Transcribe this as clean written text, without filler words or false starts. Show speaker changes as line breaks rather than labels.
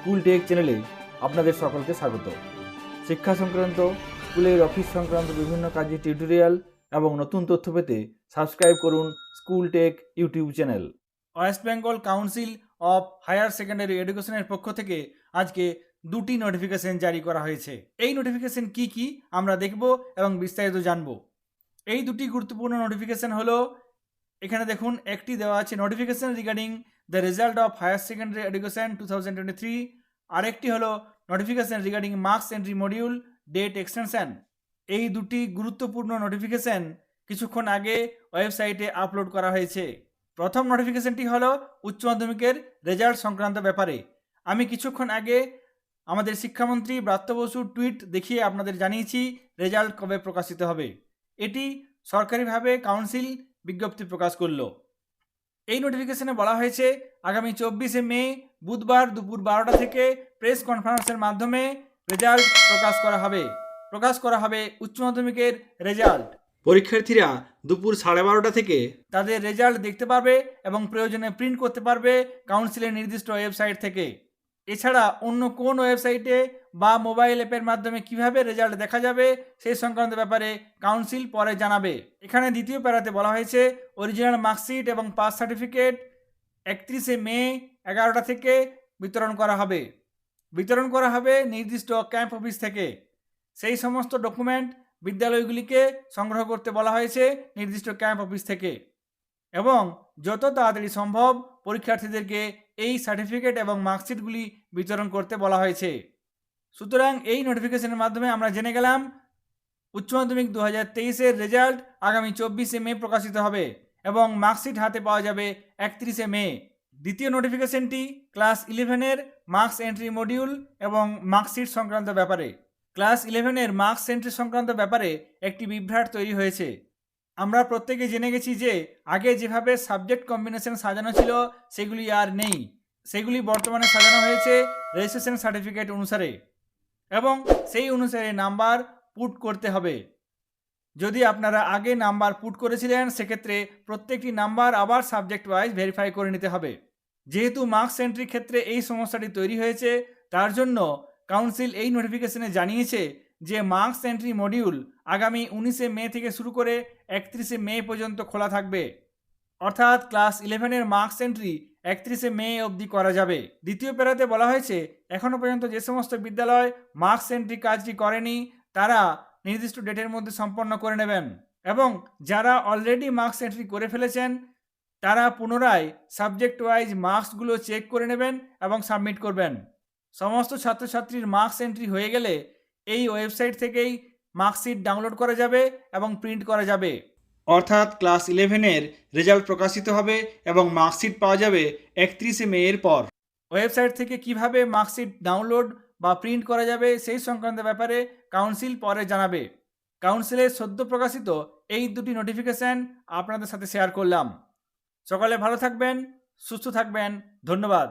School take চ্যানেলে আপনাদের সকলকে স্বাগত। শিক্ষা সংক্রান্ত, স্কুলের অফিস সংক্রান্ত বিভিন্ন কাজের টিউটোরিয়াল এবং নতুন তথ্য পেতে সাবস্ক্রাইব করুন School Tech YouTube channel. West Bengal council of higher secondary এডুকেশনের পক্ষ থেকে আজকে দুটি নোটিফিকেশন জারি করা হয়েছে। এই নোটিফিকেশন কি কি আমরা দেখব এবং বিস্তারিত জানব। এই দুটি গুরুত্বপূর্ণ নোটিফিকেশন হলো, এখানে দেখুন একটি দেওয়া আছে notification regarding the result of higher secondary education 2023, আরেকটি হলো notification regarding marks entry module date extension. এই দুটি গুরুত্বপূর্ণ নোটিফিকেশন কিছুক্ষণ আগে ওয়েবসাইটে আপলোড করা হয়েছে। প্রথম নোটিফিকেশনটি হলো উচ্চ মাধ্যমিকের রেজাল্ট সংক্রান্ত ব্যাপারে। আমি কিছুক্ষণ আগে আমাদের শিক্ষামন্ত্রী ব্রাত্য বসুর টুইট দেখিয়ে আপনাদের জানিয়েছি রেজাল্ট কবে প্রকাশিত হবে। এটি সরকারিভাবে কাউন্সিল বিজ্ঞপ্তি প্রকাশ করলো। এই নোটিফিকেশনে বলা হয়েছে আগামী 24শে মে বুধবার দুপুর 12টা থেকে প্রেস কনফারেন্সের মাধ্যমে রেজাল্ট প্রকাশ করা হবে উচ্চ মাধ্যমিকের রেজাল্ট। পরীক্ষার্থীরা দুপুর 12:30 থেকে তাদের রেজাল্ট দেখতে পারবে এবং প্রয়োজনে প্রিন্ট করতে পারবে কাউন্সিলের নির্দিষ্ট ওয়েবসাইট থেকে। এছাড়া অন্য কোন ওয়েবসাইটে বা মোবাইল অ্যাপের মাধ্যমে কিভাবে রেজাল্ট দেখা যাবে সেই সংক্রান্ত ব্যাপারে কাউন্সিল পরে জানাবে। এখানে দ্বিতীয় প্যারাতে বলা হয়েছে অরিজিনাল মার্কশিট এবং পাস সার্টিফিকেট 31শে মে 11টা থেকে বিতরণ করা হবে নির্দিষ্ট ক্যাম্প অফিস থেকে। সেই সমস্ত ডকুমেন্ট বিদ্যালয়গুলিকে সংগ্রহ করতে বলা হয়েছে নির্দিষ্ট ক্যাম্প অফিস থেকে এবং যত তাড়াতাড়ি সম্ভব পরীক্ষার্থীদেরকে এই সার্টিফিকেট এবং মার্কশিটগুলি বিতরণ করতে বলা হয়েছে। সুতরাং এই নোটিফিকেশনের মাধ্যমে আমরা জেনে গেলাম উচ্চ মাধ্যমিক 2023-এর রেজাল্ট আগামী 24শে মে প্রকাশিত হবে এবং মার্কশিট হাতে পাওয়া যাবে 31শে মে। দ্বিতীয় নোটিফিকেশনটি ক্লাস 11-এর মার্কস এন্ট্রি মডিউল এবং মার্কশিট সংক্রান্ত ব্যাপারে। ক্লাস 11-এর মার্কস এন্ট্রি সংক্রান্ত ব্যাপারে একটি বিভ্রাট তৈরি হয়েছে। আমরা প্রত্যেকে জেনে গেছি যে আগে যেভাবে সাবজেক্ট কম্বিনেশন সাজানো ছিল সেগুলি আর নেই। সেগুলি বর্তমানে সাজানো হয়েছে রেজিস্ট্রেশন সার্টিফিকেট অনুসারে এবং সেই অনুসারে নাম্বার পুট করতে হবে। যদি আপনারা আগে নাম্বার পুট করেছিলেন সেক্ষেত্রে প্রত্যেকটি নাম্বার আবার সাবজেক্ট ওয়াইজ ভেরিফাই করে নিতে হবে। যেহেতু মার্কস এন্ট্রির ক্ষেত্রে এই সমস্যাটি তৈরি হয়েছে তার জন্য কাউন্সিল এই নোটিফিকেশনে জানিয়েছে যে মার্কস এন্ট্রি মডিউল আগামী 19শে মে থেকে শুরু করে 31শে মে পর্যন্ত খোলা থাকবে। অর্থাৎ ক্লাস 11-এর মার্কস এন্ট্রি 31শে মে অবধি করা যাবে। দ্বিতীয় প্যারাতে বলা হয়েছে এখনও পর্যন্ত যে সমস্ত বিদ্যালয় মার্কস এন্ট্রি কাজটি করেনি তারা নির্দিষ্ট ডেটের মধ্যে সম্পন্ন করে নেবেন এবং যারা অলরেডি মার্কস এন্ট্রি করে ফেলেছেন তারা পুনরায় সাবজেক্ট ওয়াইজ মার্কসগুলো চেক করে নেবেন এবং সাবমিট করবেন। সমস্ত ছাত্রছাত্রীর মার্কস এন্ট্রি হয়ে গেলে এই ওয়েবসাইট থেকেই মার্কশিট ডাউনলোড করা যাবে এবং প্রিন্ট করা যাবে। অর্থাৎ ক্লাস 11-এর রেজাল্ট প্রকাশিত হবে এবং মার্কশিট পাওয়া যাবে 31শে মে এর পর। ওয়েবসাইট থেকে কিভাবে মার্কশিট ডাউনলোড বা প্রিন্ট করা যাবে সেই সংক্রান্ত ব্যাপারে কাউন্সিল পরে জানাবে। কাউন্সিলের সদ্য প্রকাশিত এই দুটি নোটিফিকেশন আপনাদের সাথে শেয়ার করলাম। সকলে ভালো থাকবেন, সুস্থ থাকবেন, ধন্যবাদ।